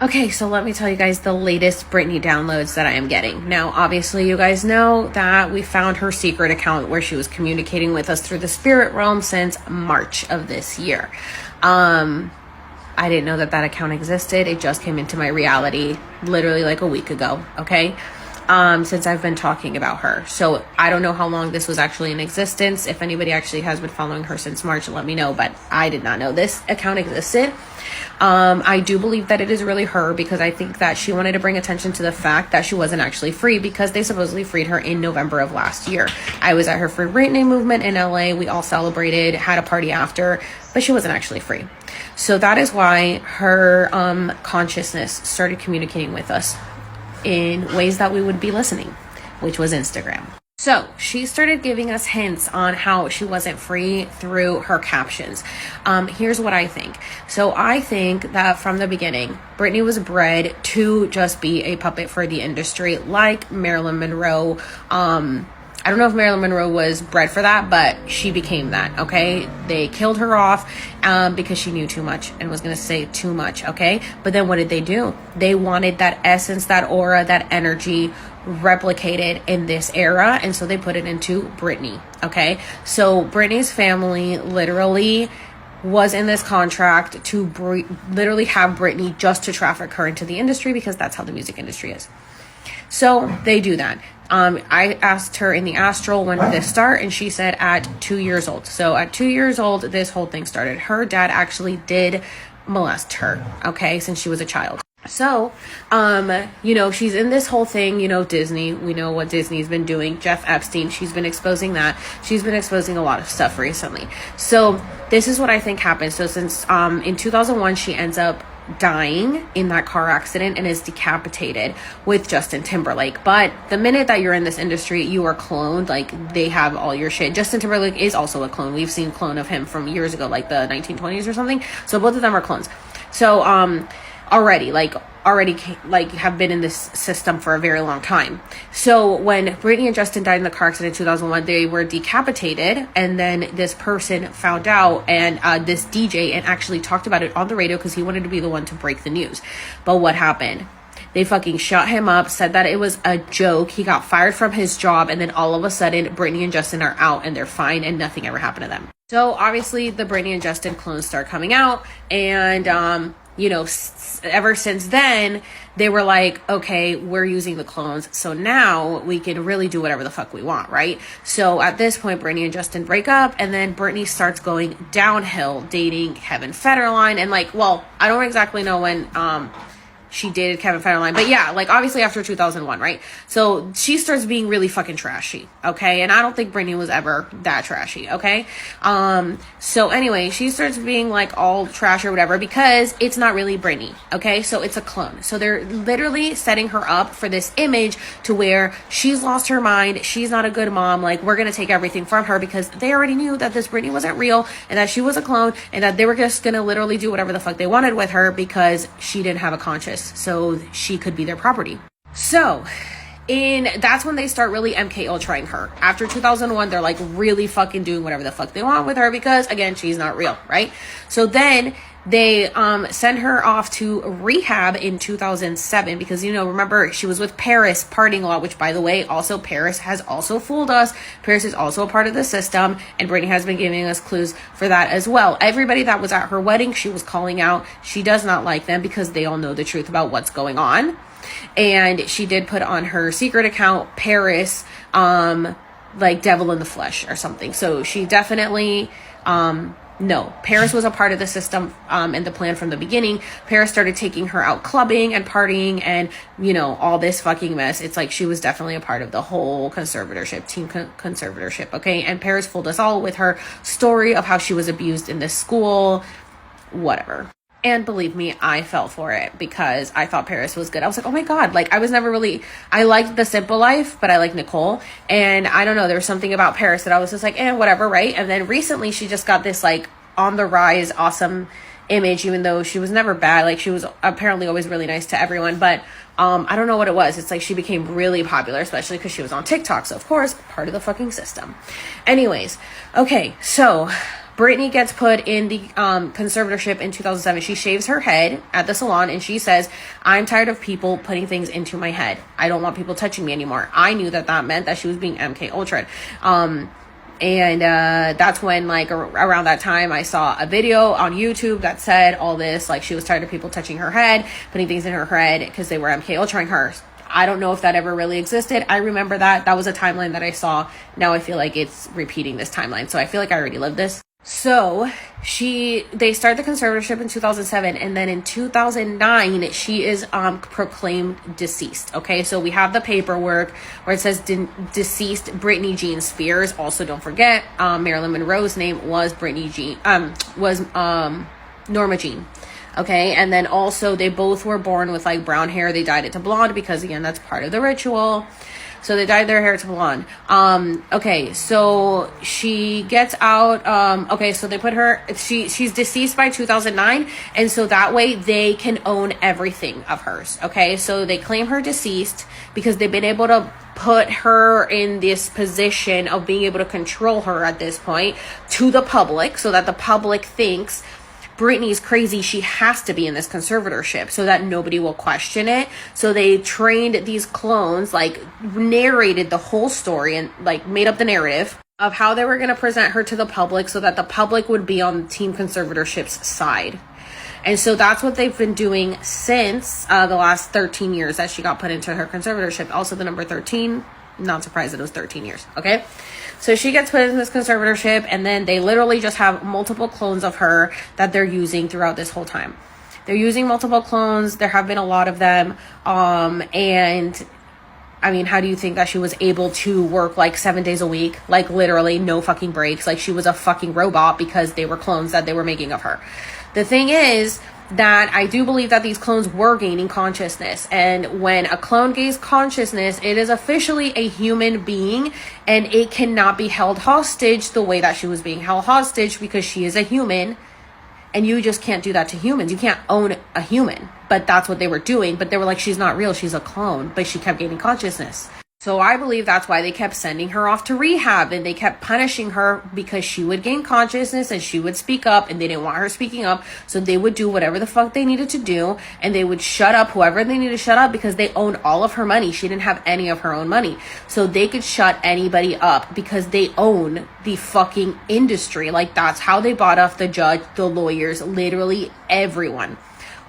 Okay, so let me tell you guys the latest Britney downloads that I am getting. Now, obviously, you guys know that we found her secret account where she was communicating with us through the spirit realm since March of this year. I didn't know that account existed. It just came into my reality literally like a week ago, okay? Since I've been talking about her. So I don't know how long this was actually in existence. If anybody actually has been following her since March, let me know, but I did not know this account existed. I do believe that it is really her because I think that she wanted to bring attention to the fact that she wasn't actually free because they supposedly freed her in November of last year. I was at her Free Britney movement in LA. We all celebrated, had a party after, but she wasn't actually free. So that is why her consciousness started communicating with us in ways that we would be listening, which was Instagram. So she started giving us hints on how she wasn't free through her captions. Here's what I think. So I think that from the beginning, Britney was bred to just be a puppet for the industry, like Marilyn Monroe. I don't know if Marilyn Monroe was bred for that, but she became that, okay? They killed her off because she knew too much and was going to say too much, okay? But then what did they do? They wanted that essence, that aura, that energy replicated in this era, and so they put it into Britney, okay? So Britney's family literally was in this contract to literally have Britney just to traffic her into the industry because that's how the music industry is. So they do that. I asked her in the astral when did this start, and she said at 2 years old. So at 2 years old, this whole thing started. Her dad actually did molest her, okay, since she was a child. So, she's in this whole thing, Disney, we know what Disney's been doing. Jeff Epstein, she's been exposing that. She's been exposing a lot of stuff recently. So this is what I think happened. So since, in 2001, she ends up dying in that car accident and is decapitated with Justin Timberlake. But the minute that you're in this industry, you are cloned. Like, they have all your shit. Justin Timberlake is also a clone. We've seen clone of him from years ago, like the 1920s or something. So both of them are clones. So, already have been in this system for a very long time. So when Britney and Justin died in the car accident in 2001, they were decapitated, and then this person found out, and this DJ, and actually talked about it on the radio because he wanted to be the one to break the news. But what happened? They fucking shut him up, said that it was a joke. He got fired from his job, and then all of a sudden, Britney and Justin are out, and they're fine, and nothing ever happened to them. So obviously, the Britney and Justin clones start coming out, and ever since then, they were like, okay, we're using the clones, so now we can really do whatever the fuck we want, right? So at this point, Britney and Justin break up, and then Britney starts going downhill, dating Kevin Federline, and I don't exactly know when she dated Kevin Federline, but yeah, obviously after 2001, right? So she starts being really fucking trashy, okay? And I don't think Britney was ever that trashy, okay? So anyway, she starts being all trash or whatever because it's not really Britney, okay? So it's a clone. So they're literally setting her up for this image to where she's lost her mind, she's not a good mom, we're gonna take everything from her because they already knew that this Britney wasn't real and that she was a clone and that they were just gonna literally do whatever the fuck they wanted with her because she didn't have a conscience. So she could be their property. So that's when they start really MK Ultraing her. After 2001, they're really fucking doing whatever the fuck they want with her because, again, she's not real, right? So then they send her off to rehab in 2007 because, remember, she was with Paris partying a lot, which, by the way, also Paris has also fooled us. Paris is also a part of the system, and Britney has been giving us clues for that as well. Everybody that was at her wedding, she was calling out. She does not like them because they all know the truth about what's going on. And she did put on her secret account, Paris, devil in the flesh or something. So she definitely... No, Paris was a part of the system and the plan from the beginning. Paris started taking her out clubbing and partying and, all this fucking mess. It's she was definitely a part of the whole conservatorship, team conservatorship, okay? And Paris fooled us all with her story of how she was abused in this school, whatever. And believe me, I fell for it because I thought Paris was good. I was like, oh my God, I was never really, I liked The Simple Life, but I like Nicole. And I don't know, there was something about Paris that I was just whatever, right? And then recently she just got this on the rise, awesome image, even though she was never bad. She was apparently always really nice to everyone, but I don't know what it was. It's she became really popular, especially because she was on TikTok. So of course, part of the fucking system. Anyways, okay, so Britney gets put in the conservatorship in 2007. She shaves her head at the salon and she says, I'm tired of people putting things into my head. I don't want people touching me anymore. I knew that meant that she was being MK Ultra. And that's when, like, around that time, I saw a video on YouTube that said all this, like, she was tired of people touching her head, putting things in her head because they were MK Ultraing her. I don't know if that ever really existed. I remember that was a timeline that I saw. Now I feel like it's repeating this timeline, so I feel like I already lived this. So they start the conservatorship in 2007, and then in 2009 she is proclaimed deceased. Okay, so we have the paperwork where it says deceased Britney Jean Spears. Also, don't forget, Marilyn Monroe's name was Norma Jean. Okay, and then also they both were born with like brown hair. They dyed it to blonde because, again, that's part of the ritual. So they dyed their hair to blonde. Okay, so she gets out. Okay, so they put her, she's deceased by 2009. And so that way they can own everything of hers. Okay, so they claim her deceased because they've been able to put her in this position of being able to control her at this point to the public, so that the public thinks Britney's crazy, she has to be in this conservatorship, so that nobody will question it. So they trained these clones, like narrated the whole story and like made up the narrative of how they were going to present her to the public so that the public would be on Team Conservatorship's side. And so that's what they've been doing since the last 13 years that she got put into her conservatorship. Also the number 13, not surprised that it was 13 years. Okay, so she gets put in this conservatorship, and then they literally just have multiple clones of her that they're using throughout this whole time. They're using multiple clones. There have been a lot of them. And I mean, how do you think that she was able to work like 7 days a week? Like literally no fucking breaks. Like she was a fucking robot because they were clones that they were making of her. The thing is that I do believe that these clones were gaining consciousness. And when a clone gains consciousness, it is officially a human being, and it cannot be held hostage the way that she was being held hostage, because she is a human. And you just can't do that to humans. You can't own a human. But that's what they were doing. But they were like, she's not real, she's a clone. But she kept gaining consciousness. So I believe that's why they kept sending her off to rehab, and they kept punishing her because she would gain consciousness and she would speak up, and they didn't want her speaking up. So they would do whatever the fuck they needed to do, and they would shut up whoever they needed to shut up, because they owned all of her money. She didn't have any of her own money. So they could shut anybody up because they own the fucking industry. Like, that's how they bought off the judge, the lawyers, literally everyone.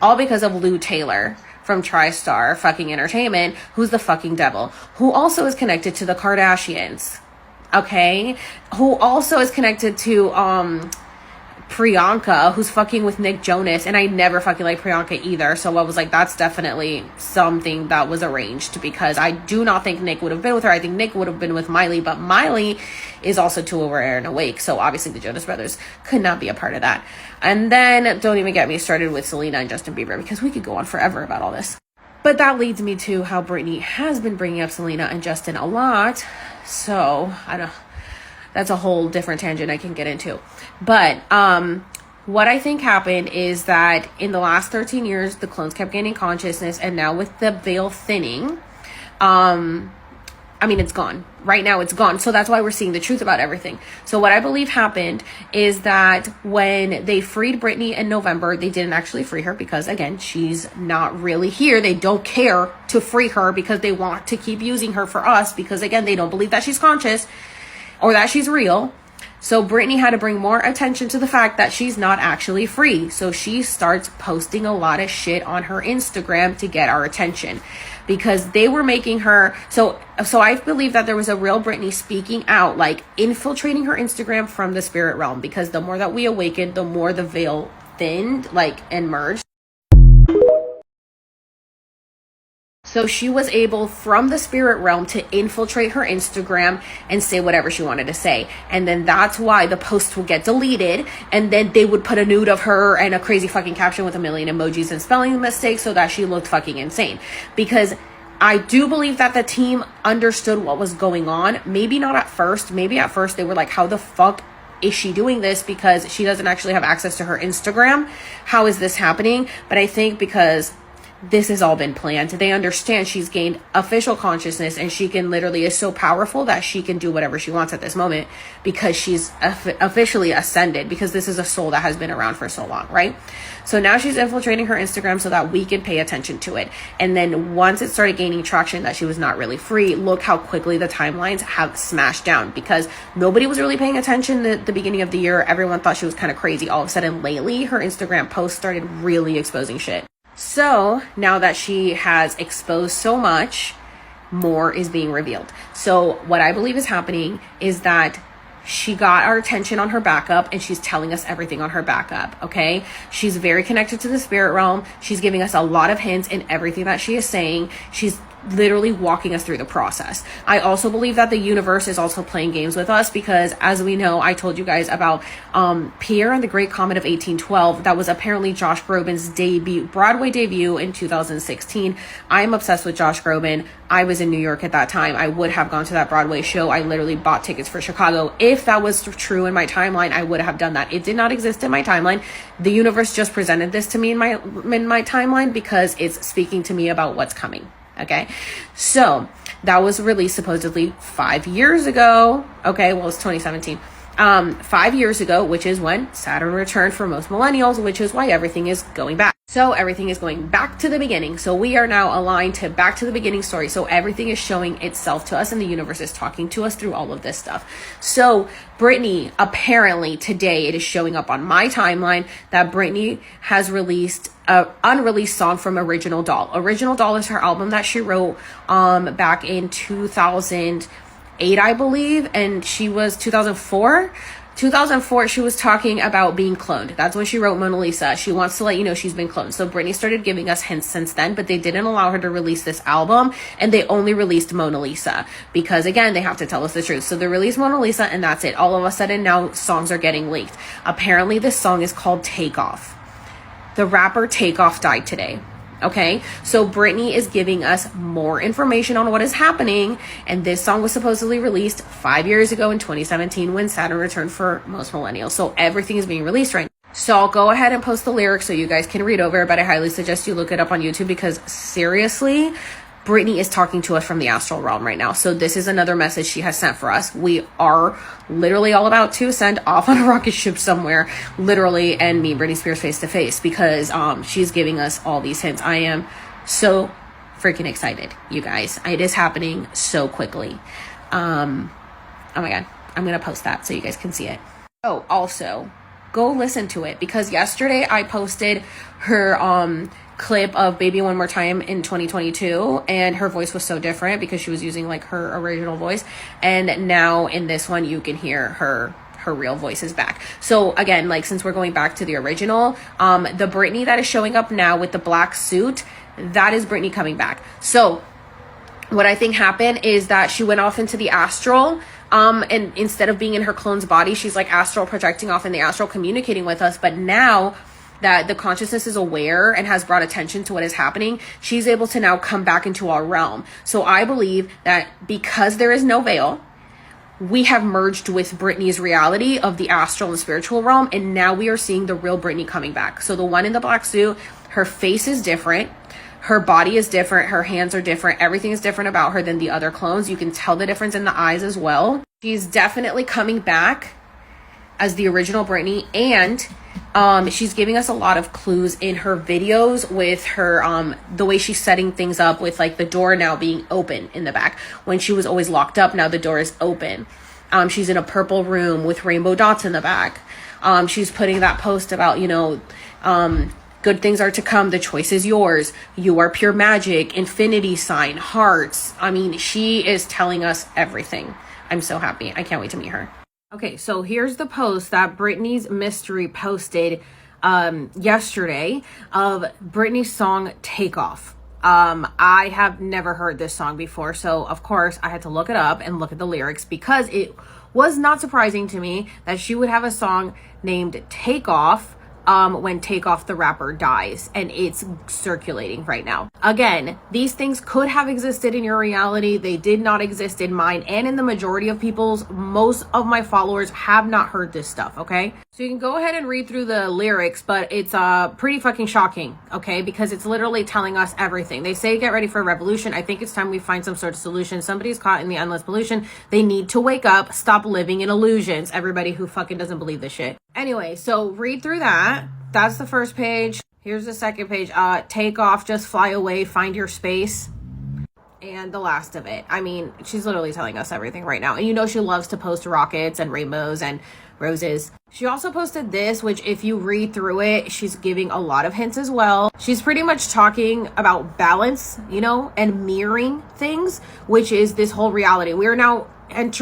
All because of Lou Taylor from TriStar fucking Entertainment, who's the fucking devil, who also is connected to the Kardashians, okay? Who also is connected to Priyanka, who's fucking with Nick Jonas, and I never fucking liked Priyanka either, so I was like, that's definitely something that was arranged, because I do not think Nick would have been with her. I think Nick would have been with Miley, but Miley is also too aware and awake, so obviously the Jonas Brothers could not be a part of that. And then don't even get me started with Selena and Justin Bieber, because we could go on forever about all this. But that leads me to how Britney has been bringing up Selena and Justin a lot, so I don't, that's a whole different tangent I can get into. But what I think happened is that in the last 13 years, the clones kept gaining consciousness, and now with the veil thinning, I mean, it's gone. Right now, it's gone. So that's why we're seeing the truth about everything. So what I believe happened is that when they freed Britney in November, they didn't actually free her because, again, she's not really here. They don't care to free her because they want to keep using her for us because, again, they don't believe that she's conscious or that she's real. So Britney had to bring more attention to the fact that she's not actually free. So she starts posting a lot of shit on her Instagram to get our attention, because they were making her so I believe that there was a real Britney speaking out, like infiltrating her Instagram from the spirit realm, because the more that we awakened, the more the veil thinned, like, and merged. So she was able from the spirit realm to infiltrate her Instagram and say whatever she wanted to say. And then that's why the posts would get deleted. And then they would put a nude of her and a crazy fucking caption with a million emojis and spelling mistakes so that she looked fucking insane. Because I do believe that the team understood what was going on. Maybe not at first. Maybe at first they were like, how the fuck is she doing this? Because she doesn't actually have access to her Instagram. How is this happening? But I think because this has all been planned. They understand she's gained official consciousness and she can literally is so powerful that she can do whatever she wants at this moment because she's officially ascended, because this is a soul that has been around for so long, right? So now she's infiltrating her Instagram so that we can pay attention to it. And then once it started gaining traction that she was not really free, look how quickly the timelines have smashed down, because nobody was really paying attention at the beginning of the year. Everyone thought she was kind of crazy. All of a sudden lately, her Instagram posts started really exposing shit. So now that she has exposed so much, more is being revealed. So what I believe is happening is that she got our attention on her backup and she's telling us everything on her backup, okay? She's very connected to the spirit realm. She's giving us a lot of hints in everything that she is saying. She's literally walking us through the process. I also believe that the universe is also playing games with us, because as we know, I told you guys about Pierre and the Great Comet of 1812. That was apparently Josh Groban's Broadway debut in 2016. I am obsessed with Josh Groban. I was in New York at that time. I would have gone to that Broadway show. I literally bought tickets for Chicago. If that was true in my timeline, I would have done that. It did not exist in my timeline. The universe just presented this to me in my timeline because it's speaking to me about what's coming. Okay, so that was released supposedly 5 years ago. Okay, well, it's 2017. 5 years ago, which is when Saturn returned for most millennials, which is why everything is going back. So everything is going back to the beginning. So we are now aligned to back to the beginning story. So everything is showing itself to us and the universe is talking to us through all of this stuff. So Britney, apparently today it is showing up on my timeline that Britney has released an unreleased song from Original Doll. Original Doll is her album that she wrote back in 2008, I believe, and she was 2004, she was talking about being cloned. That's when she wrote Mona Lisa. She wants to let you know she's been cloned. So Britney started giving us hints since then, but they didn't allow her to release this album, and they only released Mona Lisa because, again, they have to tell us the truth. So they released Mona Lisa, and that's it. All of a sudden now songs are getting leaked. Apparently this song is called Takeoff. The rapper Takeoff died today. Okay, so Britney is giving us more information on what is happening, and this song was supposedly released 5 years ago in 2017 when Saturn returned for most millennials. So everything is being released right now. So I'll go ahead and post the lyrics so you guys can read over it, but I highly suggest you look it up on YouTube, because seriously, Britney is talking to us from the astral realm right now. So this is another message she has sent for us. We are literally all about to send off on a rocket ship somewhere, literally, and meet Britney Spears face to face, because she's giving us all these hints. I am so freaking excited, you guys. It is happening so quickly. Oh my God. I'm going to post that so you guys can see it. Oh, also, go listen to it, because yesterday I posted her clip of Baby One More Time in 2022, and her voice was so different because she was using like her original voice, and now in this one you can hear her real voice is back. So again, like, since we're going back to the original, the Britney that is showing up now with the black suit, that is Britney coming back. So what I think happened is that she went off into the astral, and instead of being in her clone's body, she's like astral projecting off in the astral, communicating with us. But now that the consciousness is aware and has brought attention to what is happening, she's able to now come back into our realm. So I believe that because there is no veil, we have merged with Britney's reality of the astral and spiritual realm, and now we are seeing the real Britney coming back. So the one in the black suit, her face is different, her body is different, her hands are different, everything is different about her than the other clones. You can tell the difference in the eyes as well. She's definitely coming back as the original Britney, and she's giving us a lot of clues in her videos with her the way she's setting things up, with like the door now being open in the back when she was always locked up. Now the door is open. She's in a purple room with rainbow dots in the back. She's putting that post about, you know, good things are to come, the choice is yours, you are pure magic, infinity sign, hearts. I mean, she is telling us everything. I'm so happy. I can't wait to meet her. Okay, so here's the post that Britney's Mystery posted yesterday of Britney's song Takeoff. I have never heard this song before, so of course I had to look it up and look at the lyrics, because it was not surprising to me that she would have a song named Takeoff when Takeoff the rapper dies, and it's circulating right now. Again, these things could have existed in your reality. They did not exist in mine, and in the majority of people's. Most of my followers have not heard this stuff, okay? So you can go ahead and read through the lyrics, but it's pretty fucking shocking, okay? Because it's literally telling us everything. They say get ready for a revolution. I think it's time we find some sort of solution. Somebody's caught in the endless pollution. They need to wake up, stop living in illusions. Everybody who fucking doesn't believe this shit. Anyway, so read through that. That's the first page. Here's the second page. Take off, just fly away, find your space. And the last of it. I mean, she's literally telling us everything right now. And you know she loves to post rockets and rainbows and roses. She also posted this, which if you read through it, she's giving a lot of hints as well. She's pretty much talking about balance, you know, and mirroring things, which is this whole reality. We are now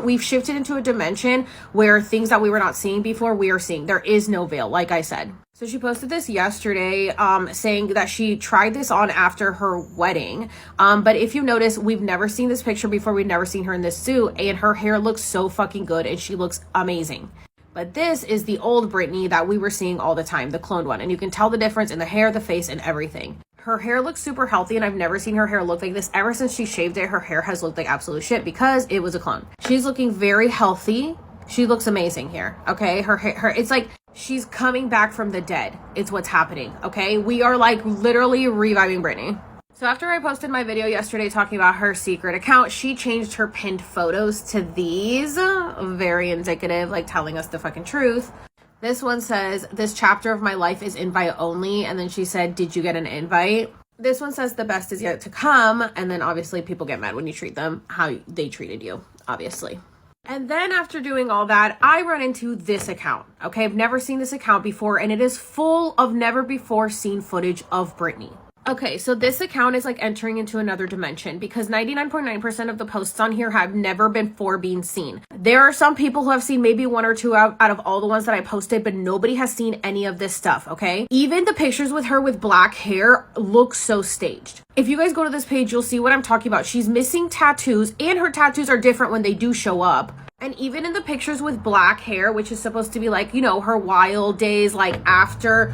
we've shifted into a dimension where things that we were not seeing before, we are seeing. There is no veil, like I said. So she posted this yesterday, saying that she tried this on after her wedding. But if you notice, we've never seen this picture before. We've never seen her in this suit, and her hair looks so fucking good, and she looks amazing. But this is the old Britney that we were seeing all the time, the cloned one. And you can tell the difference in the hair, the face, and everything. Her hair looks super healthy, and I've never seen her hair look like this. Ever since she shaved it, her hair has looked like absolute shit because it was a clone. She's looking very healthy. She looks amazing here, okay? Her it's like she's coming back from the dead. It's what's happening, okay? We are like literally reviving Britney. So after I posted my video yesterday talking about her secret account, she changed her pinned photos to these. Very indicative, like telling us the fucking truth. This one says, this chapter of my life is invite only. And then she said, did you get an invite? This one says the best is yet to come. And then obviously people get mad when you treat them how they treated you, obviously. And then after doing all that, I run into this account. Okay, I've never seen this account before, and it is full of never before seen footage of Britney. Okay, so this account is like entering into another dimension because 99.9% of the posts on here have never been being seen. There are some people who have seen maybe one or two out of all the ones that I posted, but nobody has seen any of this stuff, okay? Even the pictures with her with black hair look so staged. If you guys go to this page, you'll see what I'm talking about. She's missing tattoos, and her tattoos are different when they do show up. And even in the pictures with black hair, which is supposed to be like, you know, her wild days, like after,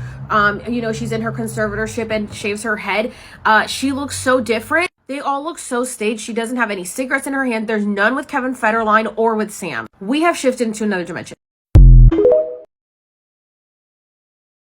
you know, she's in her conservatorship and shaves her head, she looks so different. They all look so staged. She doesn't have any cigarettes in her hand. There's none with Kevin Federline or with Sam. We have shifted into another dimension.